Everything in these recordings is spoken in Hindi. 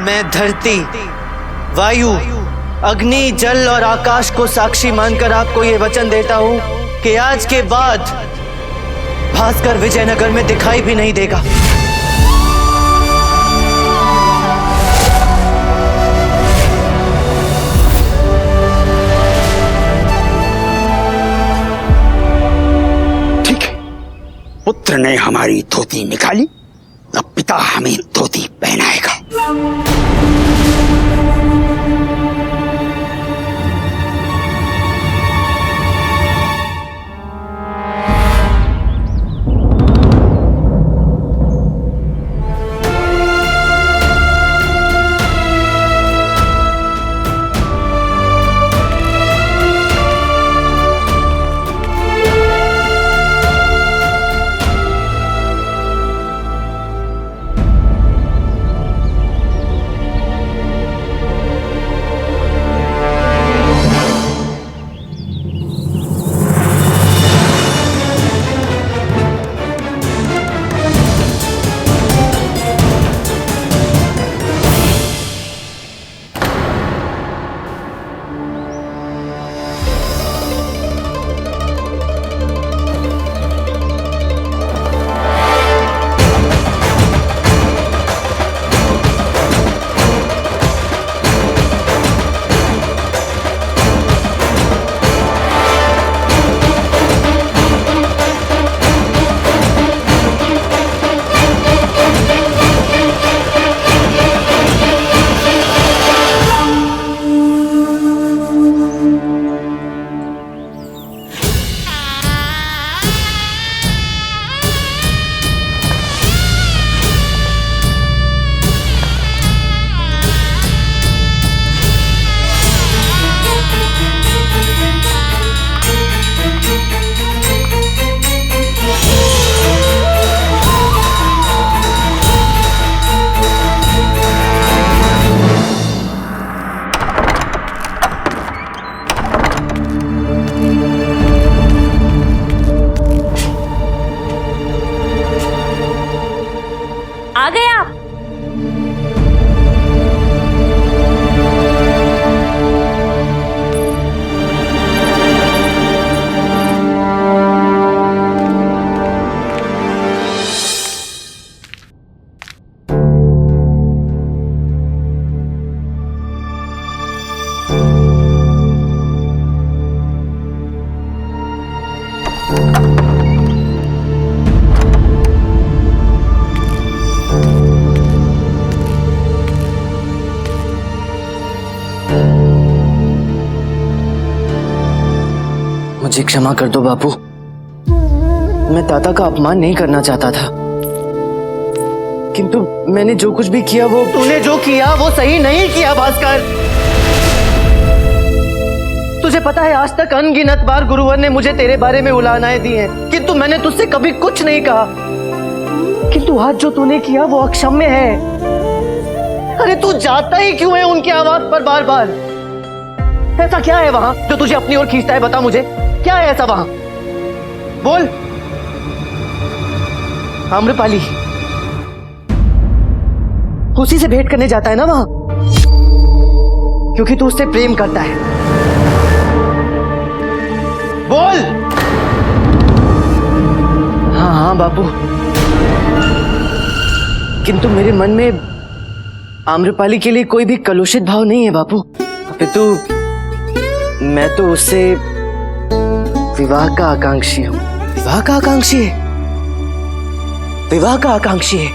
मैं धरती, वायु, अग्नि, जल और आकाश को साक्षी मानकर आपको ये वचन देता हूं कि आज के बाद भास्कर विजयनगर में दिखाई भी नहीं देगा। ठीक है, पुत्र ने हमारी धोती निकाली, अब पिता हमें धोती पहनाएगा। आ गए आप? मुझे क्षमा कर दो बापू, मैं ताता का अपमान नहीं करना चाहता था, किंतु मैंने जो कुछ भी किया वो तूने जो किया वो सही नहीं किया भास्कर। तुझे पता है आज तक अनगिनत बार गुरुवर ने मुझे तेरे बारे में उलाहनाएं दी हैं, किंतु मैंने तुझसे कभी कुछ नहीं कहा, किंतु आज जो तूने किया वो अक्षम्य है। अरे तू जाता ही क्यों है उनकी आवाज पर बार बार? ऐसा क्या है वहां जो तुझे अपनी ओर खींचता है? बता मुझे, क्या है ऐसा वहां? बोल। आम्रपाली, उसी से भेंट करने जाता है ना वहां, क्योंकि तू उससे प्रेम करता है। बोल। हाँ हाँ बापू, किंतु मेरे मन में आम्रपाली के लिए कोई भी कलुषित भाव नहीं है बापू। अपितु मैं तो उससे विवाह का आकांक्षी हूं। विवाह का आकांक्षी है? विवाह का आकांक्षी है?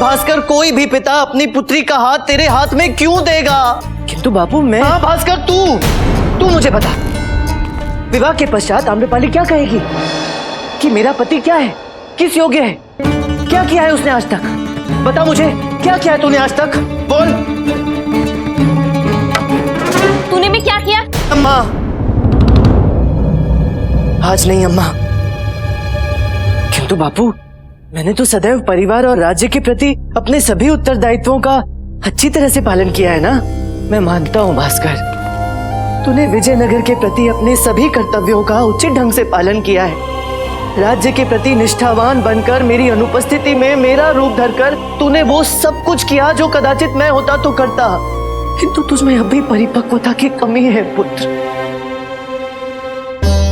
भास्कर, कोई भी पिता अपनी पुत्री का हाथ तेरे हाथ में क्यों देगा? किंतु बापू मैं... हाँ भास्कर, तू मुझे बता, विवाह के पश्चात आम्रपाली क्या कहेगी कि मेरा पति क्या है, किस योग्य है, क्या किया है उसने आज तक? बता मुझे, क्या किया है तूने आज तक? बोल। तूने भी क्या किया? अम्मा, आज नहीं अम्मा, किंतु बापू मैंने तो सदैव परिवार और राज्य के प्रति अपने सभी उत्तरदायित्वों का अच्छी तरह से पालन किया है ना। मैं मानता हूँ भास्कर, तूने विजयनगर के प्रति अपने सभी कर्तव्यों का उचित ढंग से पालन किया है, राज्य के प्रति निष्ठावान बनकर मेरी अनुपस्थिति में मेरा रूप धरकर तूने वो सब कुछ किया जो कदाचित मैं होता तो करता, किंतु तुझमें अभी परिपक्वता की कमी है पुत्र।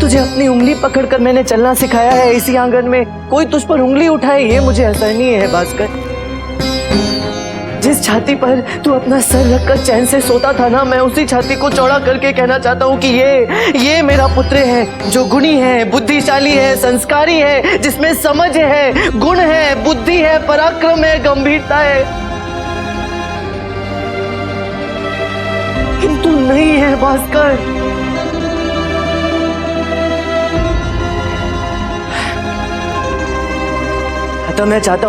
तुझे अपनी उंगली पकड़कर मैंने चलना सिखाया है इसी आंगन में, कोई तुझ पर उंगली उठाए ये मुझे असहनीय है भास्कर। जिस छाती पर तू अपना सर रखकर चैन से सोता था ना, मैं उसी छाती को चौड़ा करके कहना चाहता हूँ कि ये मेरा पुत्र है, जो गुणी है, बुद्धिशाली है, संस्कारी है, जिसमें समझ है, गुण है, बुद्धि है, पराक्रम है, गंभीरता है, किंतु नहीं है भास्कर। अतः मैं चाहता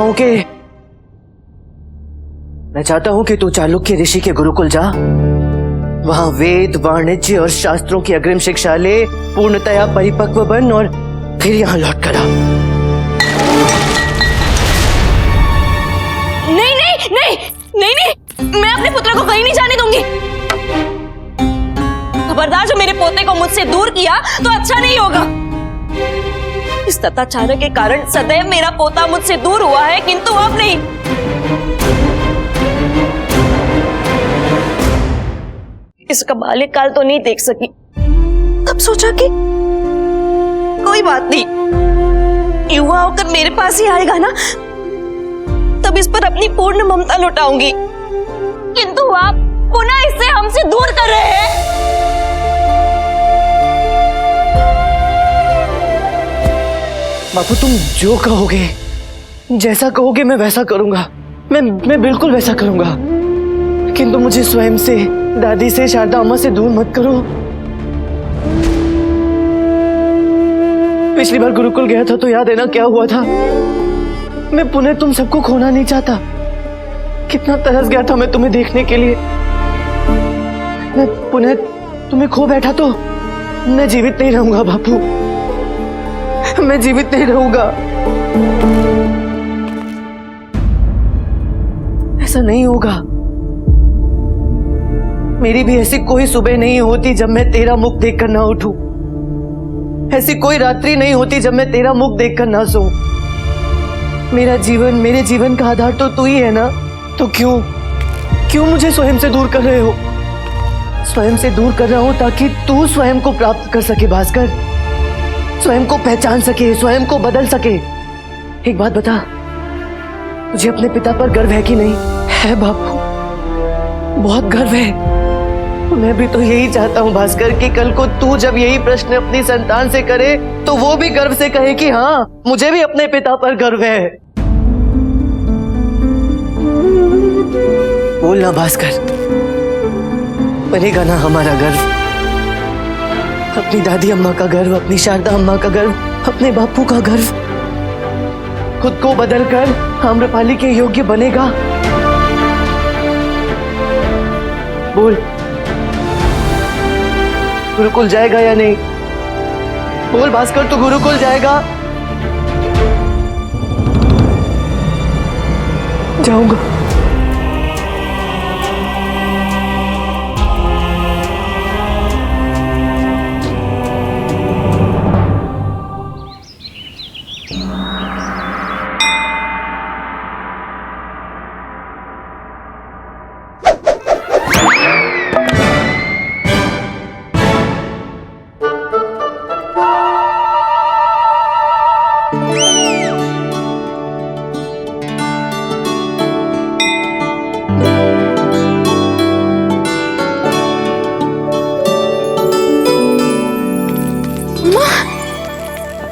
हूं कि तू चालुक्य ऋषि के गुरुकुल जा, वहां वेद, वाणिज्य और शास्त्रों की अग्रिम शिक्षा ले, पूर्णतया परिपक्व बन और फिर यहां लौट कर आ। नहीं नहीं नहीं नहीं नहीं, मैं अपने पुत्र को कहीं नहीं जाने दूंगी। खबरदार, जो मेरे पोते को मुझसे दूर किया तो अच्छा नहीं होगा। इस तथाचार के कारण सदैव मेरा पोता मुझसे दूर हुआ है, किंतु अब नहीं। इसका बाल्यकाल तो नहीं देख सकी, तब सोचा कि कोई बात नहीं, युवा होकर मेरे पास ही आएगा ना, तब इस पर अपनी पूर्ण ममता लुटाऊंगी। किंतु आप पुनः इसे हमसे दूर कर रहे हैं। बापू, तुम जो कहोगे, जैसा कहोगे मैं वैसा करूंगा। मैं बिल्कुल वैसा करूंगा, किंतु मुझे स्वयं से, दादी से, शारदा अम्मा से दूर मत करो। पिछली बार गुरुकुल गया था तो याद है ना क्या हुआ था। मैं पुनः तुम सबको खोना नहीं चाहता। कितना तरस गया था मैं तुम्हें देखने के लिए। मैं पुनः तुम्हें खो बैठा तो मैं जीवित नहीं रहूंगा बापू, मैं जीवित नहीं रहूंगा। ऐसा नहीं होगा। मेरी भी ऐसी कोई सुबह नहीं होती जब मैं तेरा मुख देखकर ना उठूं। ऐसी कोई रात्रि नहीं होती जब मैं तेरा मुख देखकर ना सोऊं। मेरे जीवन का आधार तो तू ही है ना, तो क्यों मुझे स्वयं से दूर कर रहे हो? स्वयं से दूर कर रहा हूं ताकि तू स्वयं को प्राप्त कर सके भास्कर, स्वयं को पहचान सके, स्वयं को बदल सके। एक बात बता, तुझे अपने पिता पर गर्व है कि नहीं? है बापू, बहुत गर्व है। मैं भी तो यही चाहता हूँ भास्कर कि कल को तू जब यही प्रश्न अपनी संतान से करे तो वो भी गर्व से कहे कि हाँ, मुझे भी अपने पिता पर गर्व है। बोलना भास्कर, बनेगा ना हमारा गर्व? अपनी दादी अम्मा का गर्व, अपनी शारदा अम्मा का गर्व, अपने बापू का गर्व। खुद को बदलकर आम्रपाली के योग्य बनेगा। बोल, गुरुकुल जाएगा या नहीं? बोल भास्कर, तू गुरुकुल जाएगा? जाऊंगा।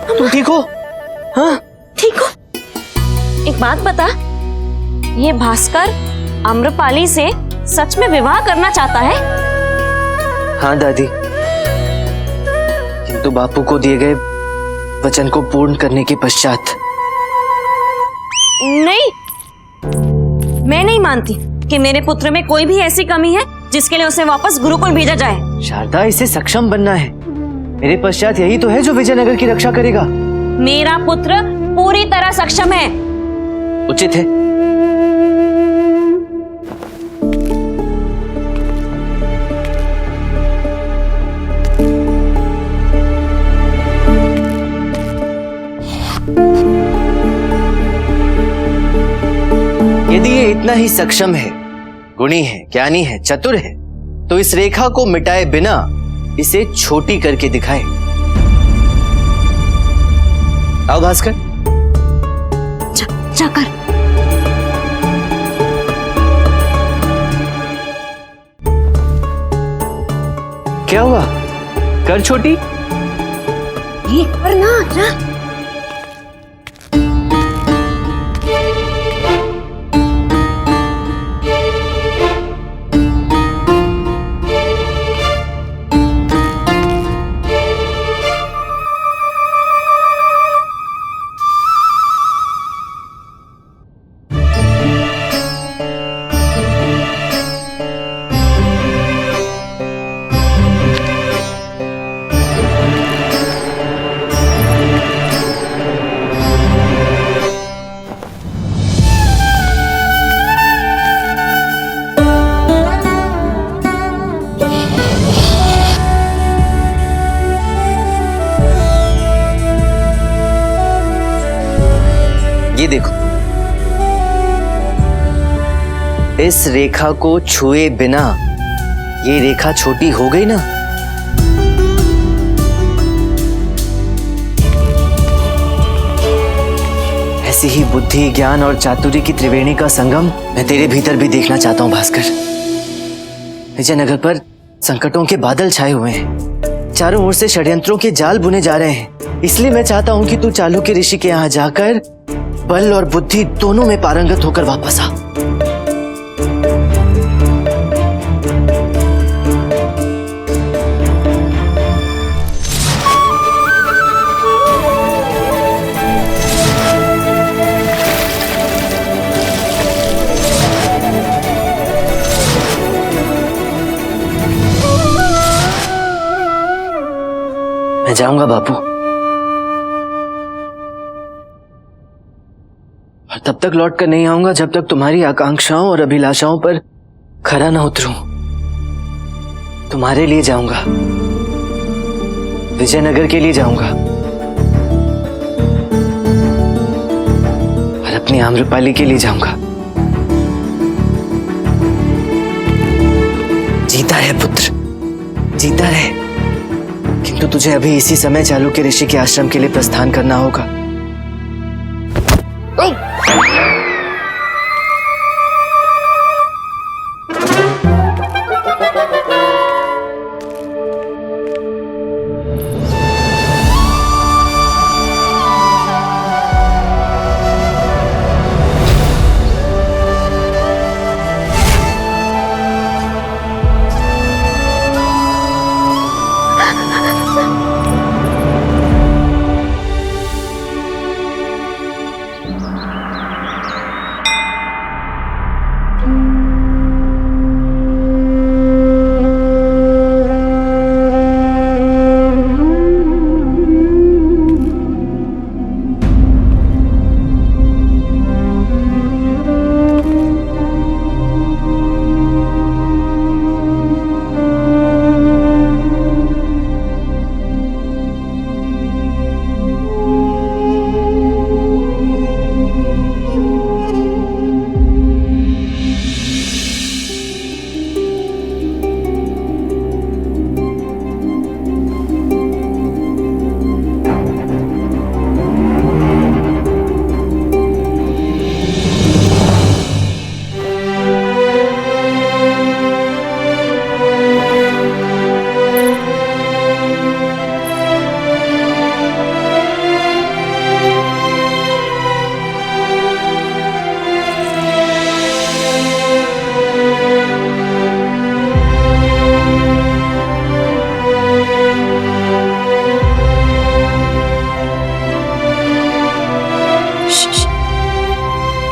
तुम ठीक हो? हाँ ठीक हो? एक बात बता, ये भास्कर आम्रपाली से सच में विवाह करना चाहता है? हाँ दादी, किंतु बापू को दिए गए वचन को पूर्ण करने के पश्चात। नहीं, मैं नहीं मानती कि मेरे पुत्र में कोई भी ऐसी कमी है जिसके लिए उसे वापस गुरुकुल भेजा जाए। शारदा, इसे सक्षम बनना है। मेरे पश्चात यही तो है जो विजयनगर की रक्षा करेगा। मेरा पुत्र पूरी तरह सक्षम है। उचित है। इतना ही सक्षम है, गुणी है, ज्ञानी है, चतुर है, तो इस रेखा को मिटाए बिना इसे छोटी करके दिखाए। आओ भास्कर। जाकर क्या हुआ? कर छोटी। ये करना जा। ये देखो, इस रेखा को छुए बिना ये रेखा छोटी हो गई ना। ऐसी ही बुद्धि, ज्ञान और चातुर्य की त्रिवेणी का संगम मैं तेरे भीतर भी देखना चाहता हूं भास्कर। विजयनगर पर संकटों के बादल छाए हुए हैं, चारों ओर से षड्यंत्रों के जाल बुने जा रहे हैं। इसलिए मैं चाहता हूं कि तू चालुक्य ऋषि के यहाँ जाकर बल और बुद्धि दोनों में पारंगत होकर वापस आ। मैं जाऊंगा बापू, और तब तक लौट कर नहीं आऊंगा जब तक तुम्हारी आकांक्षाओं और अभिलाषाओं पर खरा न उतरूं। तुम्हारे लिए जाऊंगा, विजयनगर के लिए जाऊंगा, और अपनी आम्रपाली के लिए जाऊंगा। जीता है पुत्र, जीता है, किंतु तुझे अभी इसी समय चालुक्य ऋषि के आश्रम के लिए प्रस्थान करना होगा।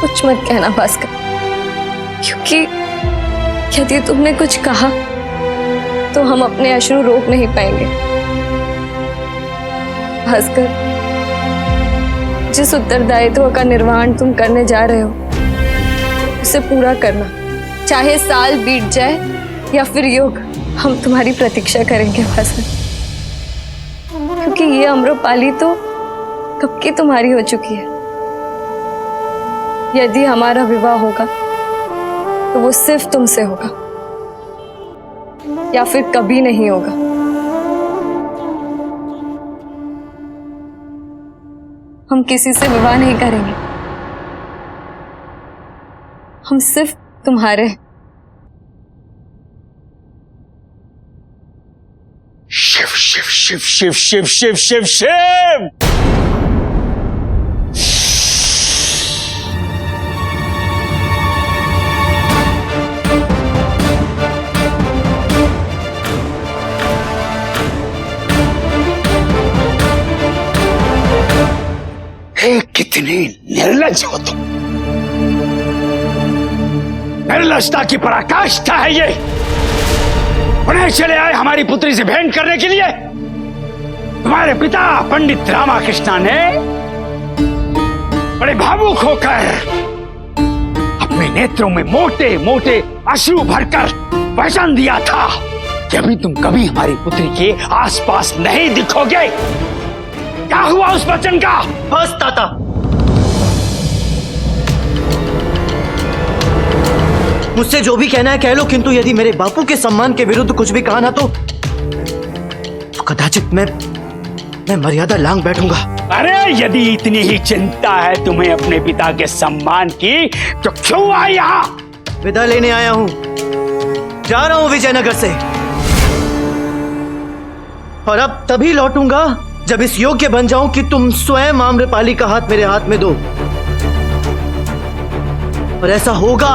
कुछ मत कहना भास्कर, क्योंकि यदि तुमने कुछ कहा तो हम अपने अश्रु रोक नहीं पाएंगे। भास्कर, जिस उत्तरदायित्व का निर्वहन तुम करने जा रहे हो उसे पूरा करना, चाहे साल बीत जाए या फिर युग, हम तुम्हारी प्रतीक्षा करेंगे भास्कर, क्योंकि ये अम्रपाली तो कब की तुम्हारी हो चुकी है। यदि हमारा विवाह होगा तो वो सिर्फ तुमसे होगा, या फिर कभी नहीं होगा। हम किसी से विवाह नहीं करेंगे, हम सिर्फ तुम्हारे। शिव शिव शिव शिव शिव शिव शिव शिव। कितने निर्लज हो तुम। निर्लजता की पराकाष्ठा है ये। उन्हें चले आए हमारी पुत्री से भेंट करने के लिए। तुम्हारे पिता पंडित रामाकृष्णा ने बड़े भावुक होकर अपने नेत्रों में मोटे मोटे अश्रु भरकर वचन दिया था कि अभी तुम कभी हमारी पुत्री के आसपास नहीं दिखोगे। क्या हुआ उस वचन का? बस ताता, मुझसे जो भी कहना है कह लो, किंतु यदि मेरे बापू के सम्मान के विरुद्ध कुछ भी कहा ना तो कदाचित मैं मर्यादा लांघ बैठूंगा। अरे यदि इतनी ही चिंता है तुम्हें अपने पिता के सम्मान की, तो क्यों आए यहाँ? विदा लेने आया हूं, जा रहा हूं विजयनगर से, और अब तभी लौटूंगा जब इस योग्य बन जाऊं कि तुम स्वयं आम्रपाली का हाथ मेरे हाथ में दो। और ऐसा होगा,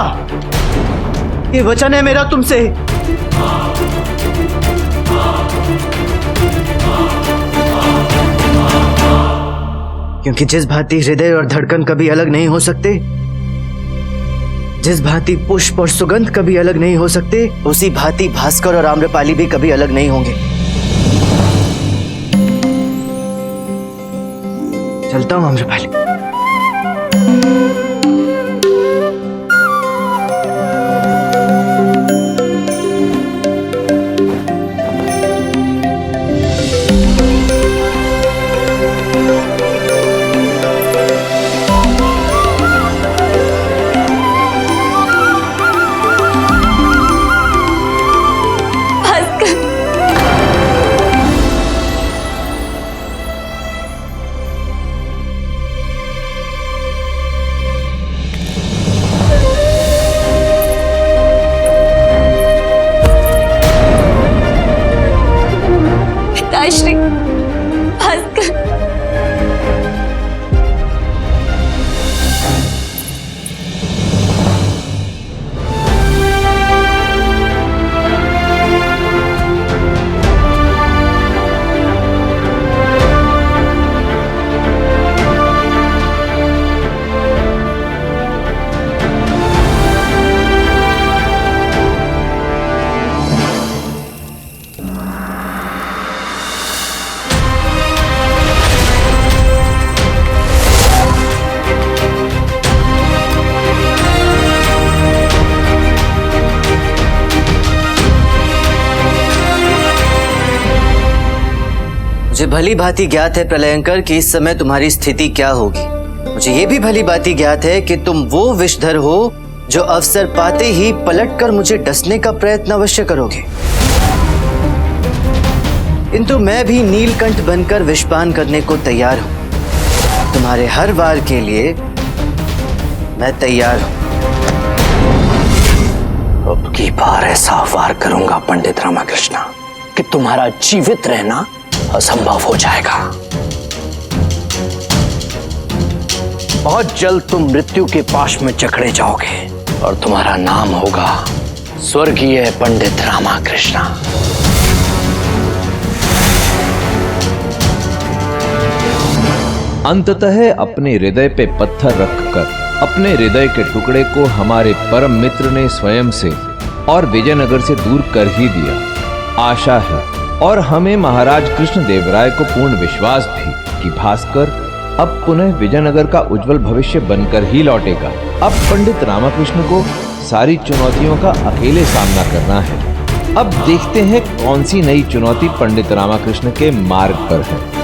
ये वचन है मेरा तुमसे। क्योंकि जिस भांति हृदय और धड़कन कभी अलग नहीं हो सकते, जिस भांति पुष्प और सुगंध कभी अलग नहीं हो सकते, उसी भांति भास्कर और आम्रपाली भी कभी अलग नहीं होंगे। चलता हूं आम्रपाली। श्री भास्कर, मुझे भली भांति ज्ञात है प्रलयंकर कि इस समय तुम्हारी स्थिति क्या होगी। मुझे ये भी भली भांति ज्ञात है कि तुम वो विषधर हो जो अवसर पाते ही पलटकर मुझे डसने का प्रयत्न अवश्य करोगे। किंतु मैं भी नीलकंठ बनकर विषपान करने को तैयार हूं। तुम्हारे हर वार के लिए मैं तैयार हूं। अब की बार ऐसा वार करूंगा पंडित रामाकृष्णा कि तुम्हारा जीवित रहना असंभव हो जाएगा। बहुत जल्द तुम मृत्यु के पाश में जकड़े जाओगे और तुम्हारा नाम होगा स्वर्गीय पंडित रामाकृष्णा। अंततः अपने हृदय पे पत्थर रखकर अपने हृदय के टुकड़े को हमारे परम मित्र ने स्वयं से और विजयनगर से दूर कर ही दिया। आशा है और हमें महाराज कृष्णदेव राय को पूर्ण विश्वास भी कि भास्कर अब पुनः विजयनगर का उज्जवल भविष्य बनकर ही लौटेगा। अब पंडित रामाकृष्ण को सारी चुनौतियों का अकेले सामना करना है। अब देखते हैं कौन सी नई चुनौती पंडित रामाकृष्ण के मार्ग पर है।